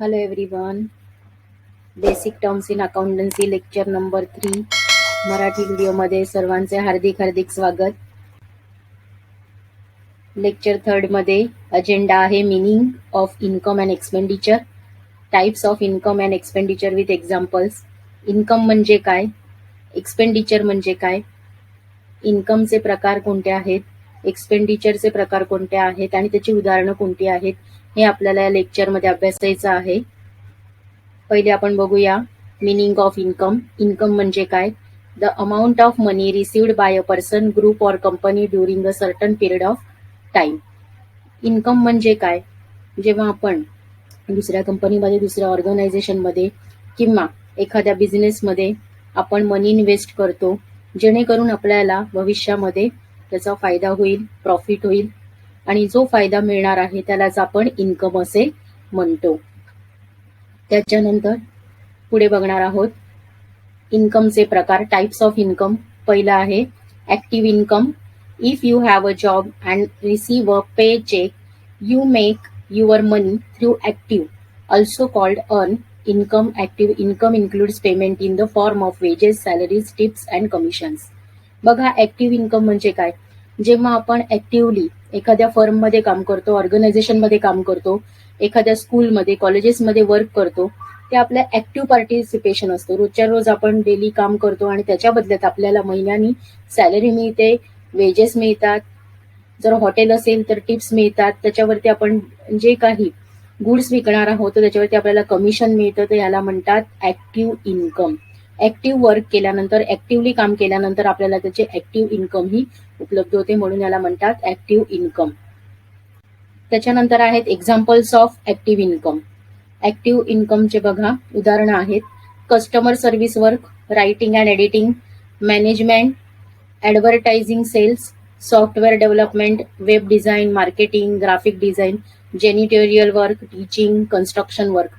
Hello everyone. Basic terms in accountancy lecture number 3 Marathi व्हिडिओमध्ये सर्वांचे हार्दिक हार्दिक स्वागत. लेक्चर 3 मध्ये अजेंडा आहे meaning of income and expenditure, types of income and expenditure with examples. Income म्हणजे काय, expenditure म्हणजे काय, इन्कमचे प्रकार कोणते आहेत, एक्सपेंडिचरचे प्रकार कोणते आहेत आणि त्याची उदाहरणं कोणती आहेत, हे आपल्याला या लेक्चरमध्ये अभ्यासायचं आहे. पहिले आपण बघूया मीनिंग ऑफ इन्कम. इन्कम म्हणजे काय? The amount of money received by a person, group or company during a certain period of time. Income म्हणजे काय? जेव्हा आपण दुसऱ्या कंपनीमध्ये, दुसऱ्या ऑर्गनायझेशनमध्ये किंवा एखाद्या बिझनेसमध्ये आपण मनी इन्व्हेस्ट करतो, जेणेकरून आपल्याला भविष्यामध्ये त्याचा फायदा होईल, प्रॉफिट होईल आणि जो फायदा मिळणार आहे त्यालाच आपण इन्कम असे म्हणतो. त्याच्यानंतर पुढे बघणार आहोत इन्कमचे प्रकार, टाइप्स ऑफ इन्कम. पहिला आहे active income. If you have a job and receive a pay check, you make your money through active, also called earn income. Active income includes payment in the form of wages, salaries, tips and commissions. बघा, active income म्हणजे काय? जेव्हा आपण actively एखाद्या फर्ममध्ये काम करतो, ऑर्गनायझेशनमध्ये काम करतो, एखाद्या स्कूलमध्ये, कॉलेजेसमध्ये वर्क करतो, ते आपल्या ऍक्टिव्ह पार्टिसिपेशन असतो. रोजच्या रोज आपण डेली काम करतो आणि त्याच्या बदल्यात आपल्याला महिन्यानी सॅलरी मिळते, वेजेस मिळतात. जर हॉटेल असेल तर टिप्स मिळतात. त्याच्यावरती आपण जे काही गुड्स विकणार आहोत तर त्याच्यावरती आपल्याला कमिशन मिळतं. तर याला म्हणतात ऍक्टिव्ह इन्कम. ऍक्टिव्ह वर्क केल्यानंतर, ऍक्टिव्हली काम केल्यानंतर आपल्याला त्याचे ऍक्टिव्ह इन्कम ही उपलब्ध होते, म्हणून याला म्हणतात ऍक्टिव्ह इन्कम. त्याच्यानंतर आहेत एक्झाम्पल्स ऑफ ऍक्टिव्ह इन्कम. ऍक्टिव्ह इन्कमचे बघा उदाहरणं आहेत customer service work, writing and editing, management, advertising, sales, software development, web design, marketing, graphic design, janitorial work, teaching, construction work.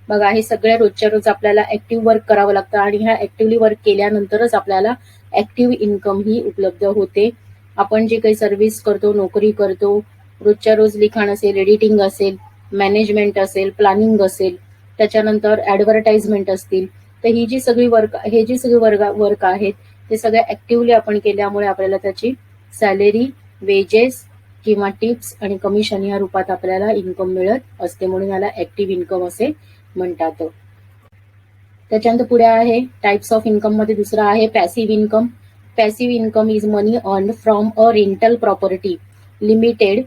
बघा, हे सगळ्या रोजच्या रोज आपल्याला ऍक्टिव्ह वर्क करावं लागतं आणि ह्या ऍक्टिव्हली वर्क केल्यानंतरच आपल्याला ऍक्टिव्ह इन्कम ही उपलब्ध होते. आपण जे काही सर्व्हिस करतो, नोकरी करतो, रोजच्या रोज लिखाण असेल, एडिटिंग असेल, मॅनेजमेंट असेल, प्लॅनिंग असेल, त्याच्यानंतर ॲडव्हर्टाइजमेंट असतील, तर ही जी सगळी वर्क, हे जी सगळी वर्क आहेत ते सगळ्या ऍक्टिव्हली आपण केल्यामुळे आपल्याला त्याची सॅलरी, वेजेस किंवा टिप्स आणि कमिशन या रूपात आपल्याला इन्कम मिळत असते, म्हणून याला ऍक्टिव्ह इन्कम असे म्हणतात. त्याच्यानंतर पुढे आहे टाइप्स ऑफ इन्कम मध्ये दुसरा आहे passive income. Passive income is money earned from a rental property, limited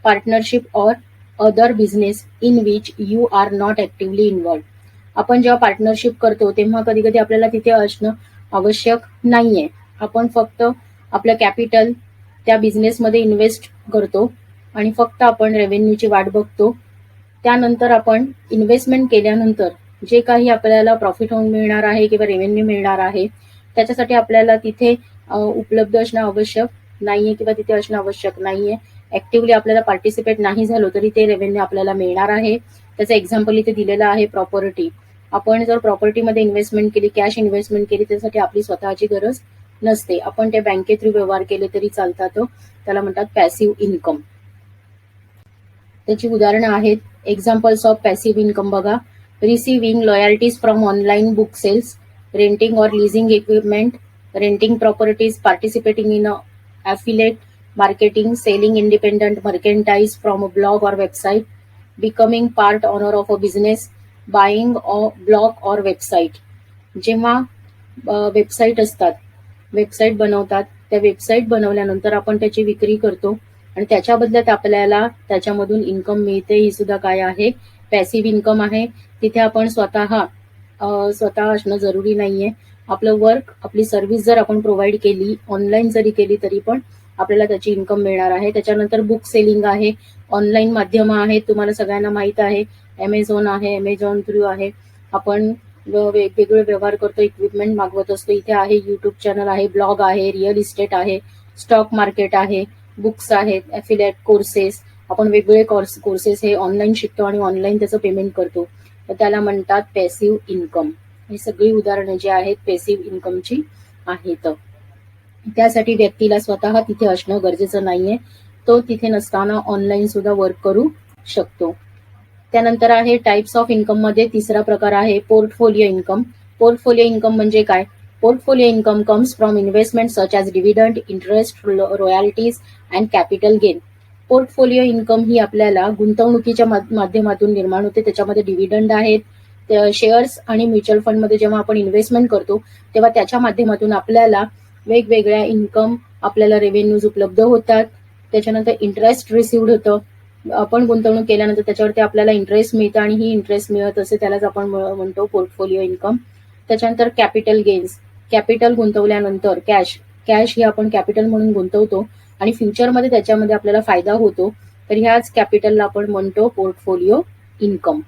partnership or other business in which you are not actively involve. आपण जेव्हा पार्टनरशिप करतो तेव्हा कधी कधी आपल्याला तिथे असणं आवश्यक नाहीये. आपण फक्त आपलं कॅपिटल त्या बिझनेसमध्ये इन्व्हेस्ट करतो आणि फक्त आपण रेव्हेन्यूची वाट बघतो. त्यानंतर आपण इन्व्हेस्टमेंट केल्यानंतर जे काही आपल्याला प्रॉफिट होऊन मिळणार आहे किंवा रेव्हेन्यू मिळणार आहे त्याच्यासाठी आपल्याला तिथे उपलब्ध असणं आवश्यक नाहीये किंवा तिथे असणं आवश्यक नाहीये. ऍक्टिव्हली आपल्याला पार्टिसिपेट नाही झालो तरी ते रेव्हेन्यू आपल्याला मिळणार आहे. त्याचं एक्झाम्पल इथे दिलेलं आहे प्रॉपर्टी. आपण जर प्रॉपर्टीमध्ये इन्व्हेस्टमेंट केली, कॅश इन्व्हेस्टमेंट केली, त्यासाठी आपली स्वतःची गरज नसते. आपण ते बँके थ्रू व्यवहार केले तरी चालतात. त्याला म्हणतात पॅसिव्ह इन्कम. त्याची उदाहरणं आहेत एक्झाम्पल्स ऑफ पॅसिव्ह इन्कम. बघा, receiving loyalties from online book sales, renting or leasing equipment, renting properties, participating in affiliate marketing, selling independent merchandise from a blog or website, becoming part owner of a business, buying a blog or website. जेव्हा website असतात, website बनवतात, त्या website बनवल्यानंतर आपण त्याची विक्री करतो आणि त्याच्या बदल्यात आपल्याला त्याच्यामधून इन्कम मिळते. ही सुद्धा काय आहे? पॅसिव्ह इन्कम आहे. तिथे आपण स्वतः असणं जरुरी नाहीये. आपलं वर्क, आपली सर्व्हिस जर आपण प्रोव्हाइड केली, ऑनलाईन जरी केली तरी पण आपल्याला त्याची इन्कम मिळणार आहे. त्याच्यानंतर बुक सेलिंग आहे, ऑनलाईन माध्यम आहेत, तुम्हाला सगळ्यांना माहित आहे. अमेझॉन आहे, अमेझॉन थ्रू आहे, आपण वेगवेगळे व्यवहार करतो, इक्विपमेंट मागवत असतो. इथे आहे युट्यूब चॅनल आहे, ब्लॉग आहे, रिअल इस्टेट आहे, स्टॉक मार्केट आहे, बुक्स आहेत, ॲफिलिएट कोर्सेस. आपण वेगवेगळे कोर्सेस हे ऑनलाईन शिकतो आणि ऑनलाईन त्याचं पेमेंट करतो, तर त्याला म्हणतात पॅसिव्ह इन्कम. ही सगळी उदाहरणं जी आहेत पॅसिव्ह इन्कमची आहेत. त्यासाठी व्यक्तीला स्वतः तिथे असणं गरजेचं नाहीये. तो तिथे नसताना ऑनलाईन सुद्धा वर्क करू शकतो. त्यानंतर आहे टाइप्स ऑफ इन्कम मध्ये तिसरा प्रकार आहे पोर्टफोलिओ इन्कम. पोर्टफोलिओ इन्कम म्हणजे काय? Portfolio income comes from investment such as dividend, interest, royalties and capital gain. Portfolio income ही आपल्याला गुंतवणुकीच्या माध्यमातून निर्माण होते. त्याच्यामध्ये डिव्हिडंड आहेत, शेअर्स आणि म्युच्युअल फंडमध्ये जेव्हा आपण इन्व्हेस्टमेंट करतो तेव्हा त्याच्या माध्यमातून आपल्याला वेगवेगळ्या इन्कम, आपल्याला रेव्हेन्यूज उपलब्ध होतात. त्याच्यानंतर इंटरेस्ट रिसिव्ड होतं. आपण गुंतवणूक केल्यानंतर त्याच्यावरती आपल्याला इंटरेस्ट मिळतं आणि ही इंटरेस्ट मिळत असे त्यालाच आपण म्हणतो पोर्टफोलिओ इन्कम. त्याच्यानंतर कॅपिटल गेन्स. कॅपिटल गुंतवल्यानंतर कॅश ही आपण कॅपिटल म्हणून गुंतवतो आणि फ्युचरमध्ये त्याच्यामध्ये आपल्याला फायदा होतो, तर ह्याच कॅपिटलला आपण म्हणतो पोर्टफोलिओ इन्कम.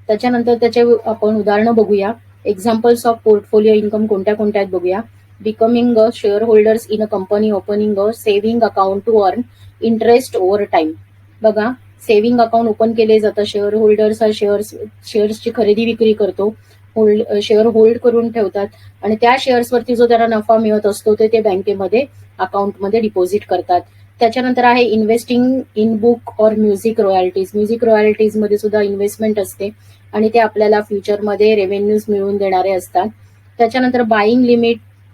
त्याच्यानंतर त्याचे आपण उदाहरणं बघूया. एक्झाम्पल्स ऑफ पोर्टफोलिओ इन्कम कोणत्या कोणत्या आहेत बघूया. Becoming a share holders in a company, opening a saving account to earn interest over time. बघा, सेव्हिंग अकाउंट ओपन केले जातं. शेअर होल्डर्स हा शेअर्सची खरेदी विक्री करतो, शेअर होल्ड करून ठेवतात आणि त्या शेअर्सवरती जो त्यांना नफा मिळत असतो ते बँकेमध्ये अकाउंटमध्ये डिपॉझिट करतात. त्याच्यानंतर आहे investing in book or music royalties. Music royalties मध्ये सुद्धा इन्व्हेस्टमेंट असते आणि ते आपल्याला फ्युचरमध्ये रेव्हेन्यूज मिळवून देणारे असतात. त्याच्यानंतर buying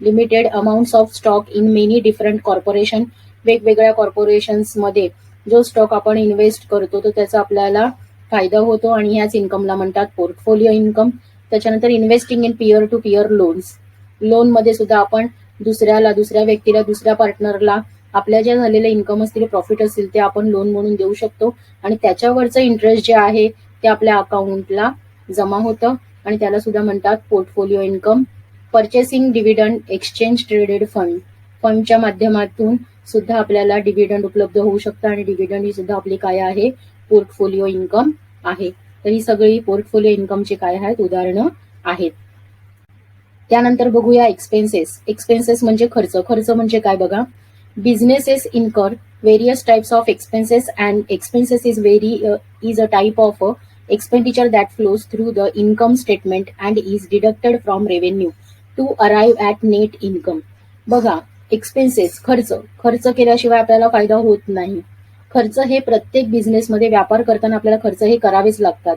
limited amounts of stock in many different corporation. वेगवेगळ्या कॉर्पोरेशन्समध्ये जो स्टॉक आपण इन्व्हेस्ट करतो तो त्याचा आपल्याला फायदा होतो आणि ह्याच इन्कमला म्हणतात पोर्टफोलिओ इन्कम. त्याच्यानंतर investing in peer to peer loans. Loan मध्ये सुद्धा आपण दुसऱ्या व्यक्तीला, दुसऱ्या पार्टनरला आपल्या ज्या झालेले इन्कम असतील, प्रॉफिट असतील ते आपण लोन म्हणून देऊ शकतो आणि त्याच्यावरचं इंटरेस्ट जे आहे ते आपल्या अकाउंटला जमा होतं आणि त्याला सुद्धा म्हणतात portfolio income. Purchasing dividend exchange traded fund. फंडच्या माध्यमातून सुद्धा आपल्याला डिव्हिडंड उपलब्ध होऊ शकतं आणि डिव्हिडंड ही सुद्धा आपली काय आहे? पोर्टफोलिओ इन्कम आहे. तर ही सगळी पोर्टफोलिओ इन्कमची काय आहेत? उदाहरणं आहेत. त्यानंतर बघूया एक्सपेन्सेस. एक्सपेन्सेस म्हणजे खर्च. खर्च म्हणजे काय बघा. Businesses incur various types of expenses, and expenses is a type of expenditure that flows through the income statement and is deducted from revenue to arrive at net income. बघा, expenses खर्च केल्याशिवाय आपल्याला फायदा होत नाही. खर्च हे प्रत्येक बिझनेसमध्ये व्यापार करताना आपल्याला खर्च हे करावेच लागतात.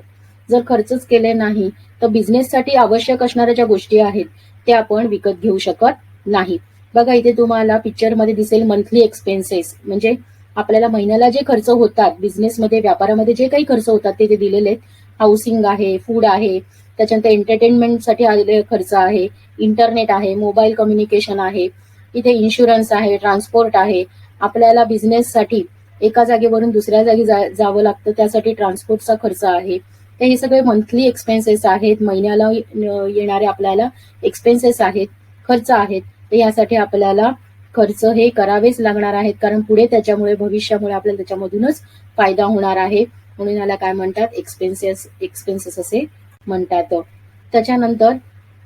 जर खर्चच केले नाही तर बिझनेससाठी आवश्यक असणाऱ्या ज्या गोष्टी आहेत त्या आपण विकत घेऊ शकत नाही. बघा, इथे तुम्हाला पिक्चरमध्ये दिसेल मंथली एक्सपेन्सेस, म्हणजे आपल्याला महिन्याला जे खर्च होतात बिझनेसमध्ये, व्यापारामध्ये जे काही खर्च होतात ते दिलेले आहेत. हाऊसिंग आहे, फूड आहे, त्याच्यानंतर एंटरटेनमेंटसाठी आलेले खर्च आहे, इंटरनेट आहे, मोबाईल कम्युनिकेशन आहे, इथे इन्शुरन्स आहे, ट्रान्सपोर्ट आहे. आपल्याला बिझनेससाठी एका जागेवरून दुसऱ्या जागी जावं लागतं, त्यासाठी ट्रान्सपोर्टचा खर्च आहे. तर हे सगळे मंथली एक्सपेन्सेस आहेत, महिन्याला येणारे आपल्याला एक्सपेन्सेस आहेत, खर्च आहेत. तर यासाठी आपल्याला खर्च हे करावेच लागणार आहेत, कारण पुढे त्याच्यामुळे, भविष्यामुळे आपल्याला त्याच्यामधूनच फायदा होणार आहे. म्हणून याला काय म्हणतात? एक्सपेन्सेस असे म्हणतात. त्याच्यानंतर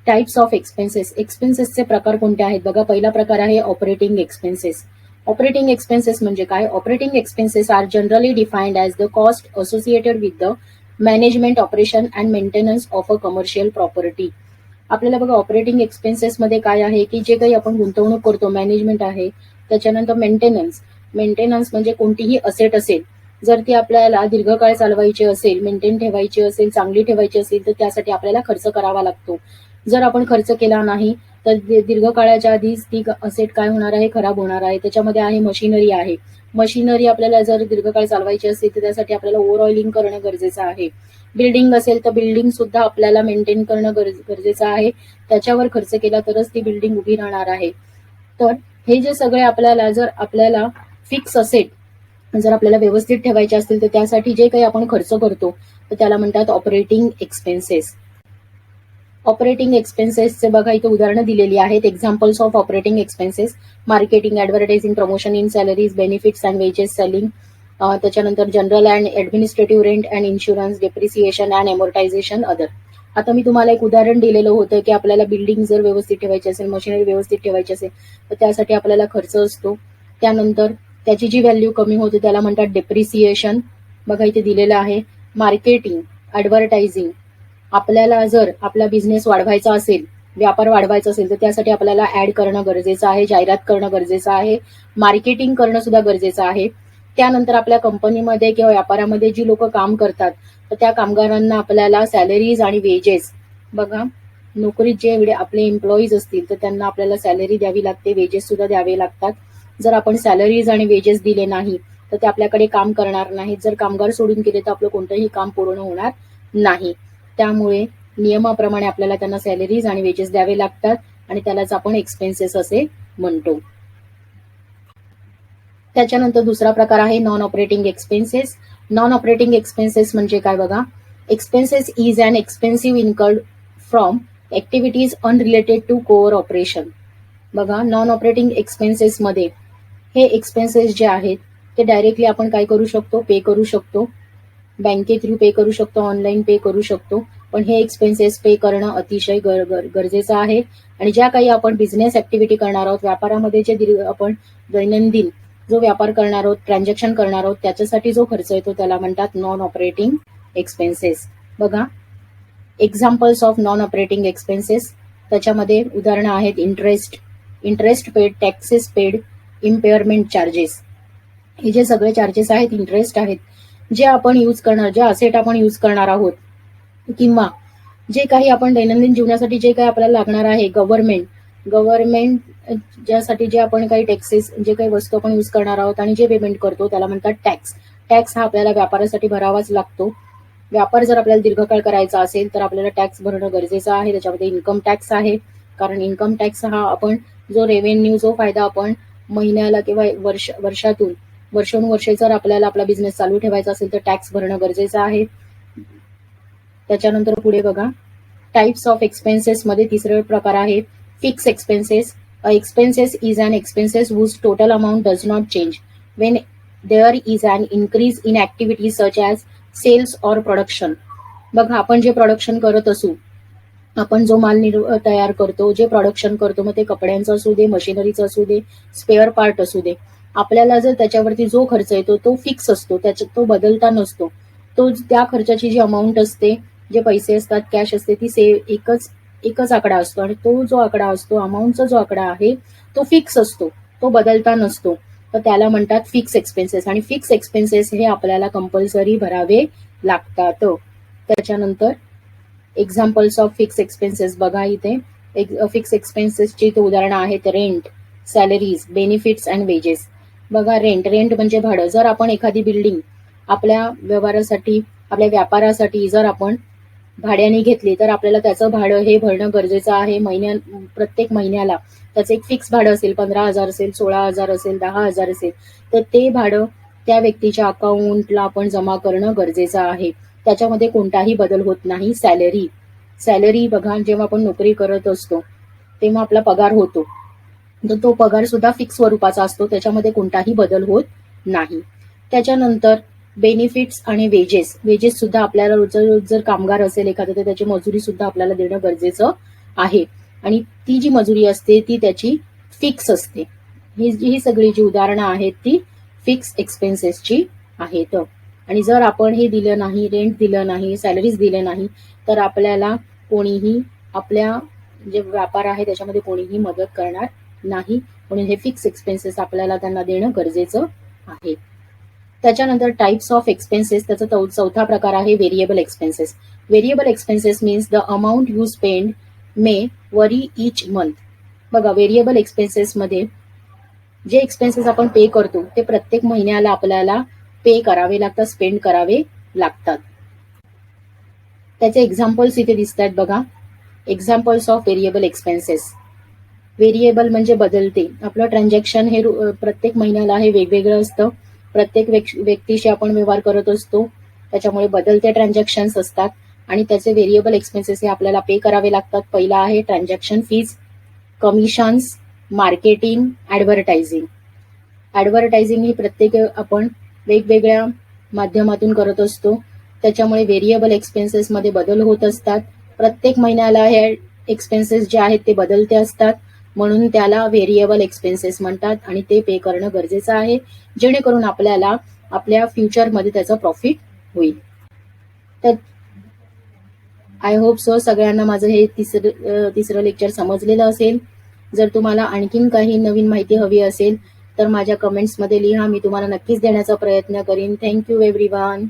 टाइप्स ऑफ एक्सपेन्सेस. एक्सपेन्सेसचे प्रकार कोणते आहेत बघा. पहिला प्रकार आहे ऑपरेटिंग एक्सपेन्सेस. ऑपरेटिंग एक्सपेन्सेस म्हणजे काय? Operating expenses are generally defined as the cost associated with the management, operation and maintenance of a commercial property. आपल्याला बघा, ऑपरेटिंग एक्सपेन्सेस मध्ये काय आहे की जे काही आपण गुंतवणूक करतो, मॅनेजमेंट आहे, त्याच्यानंतर मेंटेनन्स म्हणजे कोणतीही असेट असेल, जर ती आपल्याला दीर्घकाळ चालवायची असेल, मेंटेन ठेवायची असेल, चांगली ठेवायची असेल, तर त्यासाठी आपल्याला खर्च करावा लागतो. जर आपण खर्च केला नाही तर दीर्घकाळाच्या आधीच ती असेट काय होणार आहे? खराब होणार आहे. त्याच्यामध्ये आहे मशिनरी आहे. मशिनरी आपल्याला जर दीर्घकाळ चालवायची असेल तर त्यासाठी आपल्याला ओव्हर ऑइलिंग करणं गरजेचं आहे. बिल्डिंग असेल तर बिल्डिंग सुद्धा आपल्याला मेंटेन करणं गरजेचं आहे. त्याच्यावर खर्च केला तरच ती बिल्डिंग उभी राहणार आहे. तर हे जे सगळे जर आपल्याला फिक्स असेट जर आपल्याला व्यवस्थित ठेवायचे असतील तर त्यासाठी जे काही आपण खर्च करतो तर त्याला म्हणतात ऑपरेटिंग एक्सपेन्सेस. ऑपरेटिंग एक्सपेन्सेसचे बघा इथे उदाहरणं दिलेली आहेत. Examples of operating expenses: marketing, advertising, promotion in salaries, benefits and wages, selling. त्याच्यानंतर general and administrative, rent and insurance, depreciation and amortisation, other. आता मी तुम्हाला एक उदाहरण दिलेलं होतं की आपल्याला बिल्डिंग जर व्यवस्थित ठेवायची असेल, मशिनरी व्यवस्थित ठेवायची असेल तर त्यासाठी आपल्याला खर्च असतो. त्यानंतर त्याची जी व्हॅल्यू कमी होते त्याला म्हणतात डेप्रिसिएशन. बघा इथे दिलेलं आहे. मार्केटिंग, ऍडव्हर्टायझिंग, आपल्याला जर आपला बिझनेस वाढवायचा असेल, व्यापार वाढवायचा असेल तर त्यासाठी आपल्याला ऍड करणं गरजेचं आहे, जाहिरात करणं गरजेचं आहे, मार्केटिंग करणं सुद्धा गरजेचं आहे. त्यानंतर आपल्या कंपनीमध्ये किंवा व्यापारामध्ये जी लोक काम करतात तर त्या कामगारांना आपल्याला सॅलरीज आणि वेजेस, बघा नोकरीत जे आपले एम्प्लॉईज असतील तर त्यांना आपल्याला सॅलरी द्यावी लागते, वेजेस सुद्धा द्यावे लागतात. जर आपण सॅलरीज आणि वेजेस दिले नाही तर ते आपल्याकडे काम करणार नाहीत. जर कामगार सोडून गेले तर आपलं कोणतंही काम पूर्ण होणार नाही. त्यामुळे नियमाप्रमाणे आपल्याला त्यांना सॅलरीज आणि वेजेस द्यावे लागतात आणि त्यालाच आपण एक्सपेन्सेस असे म्हणतो. त्याच्यानंतर दुसरा प्रकार आहे non operating expenses. Non operating expenses म्हणजे काय बघा, expenses is an expensive incurred from activities unrelated to core operation. बघा नॉन ऑपरेटिंग एक्सपेन्सेस मध्ये हे एक्सपेन्सेस जे आहेत ते डायरेक्टली आपण काय करू शकतो, पे करू शकतो, बँके थ्रू पे करू शकतो, ऑनलाईन पे करू शकतो. पण हे एक्सपेन्सेस पे करणं अतिशय गरजेचं आहे. आणि ज्या काही आपण बिझनेस ऍक्टिव्हिटी करणार आहोत, व्यापारामध्ये जे आपण दैनंदिन जो व्यापार करणार आहोत, ट्रान्झॅक्शन करणार आहोत, त्याच्यासाठी जो खर्च येतो त्याला म्हणतात नॉन ऑपरेटिंग एक्सपेन्सेस. बघा examples of non operating expenses, त्याच्यामध्ये उदाहरणं आहेत interest paid, taxes paid, इम्पेअरमेंट charges. हे जे सगळे चार्जेस आहेत, इंटरेस्ट आहेत, जे आपण यूज करणार, जे असेट आपण यूज करणार आहोत, किंवा जे काही आपण दैनंदिन जीवनासाठी जे काही आपल्याला लागणार आहे, गव्हर्नमेंट ज्यासाठी जे आपण काही टॅक्सेस, जे काही वस्तू आपण यूज करणार आहोत आणि जे पेमेंट करतो त्याला म्हणतात टॅक्स. टॅक्स हा आपल्याला व्यापारासाठी भरावाच लागतो. व्यापार जर आपल्याला दीर्घकाळ करायचा असेल तर आपल्याला टॅक्स भरणं गरजेचं आहे. त्याच्यामध्ये इन्कम टॅक्स आहे, कारण इन्कम टॅक्स हा आपण जो रेव्हेन्यू, जो फायदा आपण महिन्याला किंवा वर्षातून वर्षानुवर्ष जर आपल्याला आपला बिझनेस चालू ठेवायचा असेल तर टॅक्स भरणं गरजेचं आहे. त्याच्यानंतर पुढे बघा, टाइप्स ऑफ एक्सपेन्सेस मध्ये तिसरा प्रकार आहे fix expenses. Expenses is an expenses whose total amount does not change when there is an increase in activities such as sales और प्रोडक्शन. बघा आपण जे प्रोडक्शन करत असू, आपण जो माल तयार करतो, जे प्रोडक्शन करतो, मग ते कपड्यांचं असू दे, मशिनरीचं असू दे, स्पेअर पार्ट असू दे, आपल्याला जर त्याच्यावरती जो खर्च येतो तो फिक्स असतो, त्याच्यात तो बदलता नसतो. तो त्या खर्चाची जी अमाऊंट असते, जे पैसे असतात, कॅश असते, ती एकच आकडा असतो. आणि तो जो आकडा असतो, अमाऊंटचा जो आकडा आहे तो फिक्स असतो, तो बदलता नसतो. तर त्याला म्हणतात फिक्स एक्सपेन्सेस. आणि फिक्स एक्सपेन्सेस हे आपल्याला कंपल्सरी भरावे लागतात. त्याच्यानंतर एक्झाम्पल्स ऑफ फिक्स एक्सपेन्सेस बघा, इथे फिक्स एक्सपेन्सेसची उदाहरणं आहेत rent, salaries, benefits and wedges. बघा रेंट म्हणजे भाडं. जर आपण एखादी बिल्डिंग आपल्या व्यवहारासाठी, आपल्या व्यापारासाठी जर आपण भाड्याने घेतली तर आपल्याला त्याचं भाडं हे भरणं गरजेचं आहे. प्रत्येक महिन्याला त्याचं एक फिक्स भाडं असेल, 15,000 असेल, 16,000 असेल, 10,000 असेल, तर ते भाडं त्या व्यक्तीच्या अकाउंटला आपण जमा करणं गरजेचं आहे. त्याच्यामध्ये कोणताही बदल होत नाही. सॅलरी बघा, जेव्हा आपण नोकरी करत असतो तेव्हा आपला पगार होतो, तर तो पगार सुद्धा फिक्स स्वरूपाचा असतो, त्याच्यामध्ये कोणताही बदल होत नाही. त्याच्यानंतर बेनिफिट्स आणि वेजेस सुद्धा आपल्याला रोज जर कामगार असेल एखादं तर त्याची मजुरी सुद्धा आपल्याला देणं गरजेचं आहे. आणि ती जी मजुरी असते ती त्याची फिक्स असते. ही सगळी जी उदाहरणं आहेत ती फिक्स एक्सपेन्सेसची आहेत. आणि जर आपण हे दिलं नाही, रेंट दिलं नाही, सॅलरीज दिले नाही, तर आपल्याला कोणीही आपल्या जे व्यापार आहे त्याच्यामध्ये कोणीही मदत करणार नाही. म्हणून हे फिक्स एक्सपेन्सेस आपल्याला त्यांना देणं गरजेचं आहे. त्याच्यानंतर टाइप्स ऑफ एक्सपेन्सेस, त्याचा चौथा प्रकार आहे variable expenses. Variable expenses means the amount you spend may worry each month. बघा व्हेरिएबल एक्सपेन्सेस मध्ये जे एक्सपेन्सेस आपण पे करतो ते प्रत्येक महिन्याला आपल्याला पे करावे लागतात, स्पेंड करावे लागतात. त्याचे एक्झाम्पल्स इथे दिसत आहेत बघा. Examples of variable expenses. Variable म्हणजे बदलते. आपलं ट्रान्झॅक्शन हे प्रत्येक महिन्याला हे वेगवेगळं असतं. प्रत्येक व्यक्तीशी आपण व्यवहार करत असतो, त्याच्यामुळे बदलते ट्रान्झॅक्शन्स असतात आणि त्याचे व्हेरिएबल एक्सपेन्सेस हे आपल्याला पे करावे लागतात. पहिला आहे transaction fees, commissions, marketing, advertising. Advertising ही प्रत्येक आपण वेगवेगळ्या माध्यमातून करत असतो, त्याच्यामुळे व्हेरिएबल एक्सपेन्सेस मध्ये बदल होत असतात. प्रत्येक महिन्याला हे एक्सपेन्सेस जे आहेत ते बदलते असतात, म्हणून त्याला व्हेरिएबल एक्सपेन्सेस म्हणतात आणि ते पे करणं गरजेचं आहे, जेणेकरून आपल्याला आपल्या फ्युचरमध्ये त्याचं प्रॉफिट होईल. तर आय होप सो सगळ्यांना माझं हे तिसरं लेक्चर समजलेलं असेल. जर तुम्हाला आणखीन काही नवीन माहिती हवी असेल तर माझ्या कमेंट्समध्ये लिहा, मी तुम्हाला नक्कीच देण्याचा प्रयत्न करीन. Thank you everyone.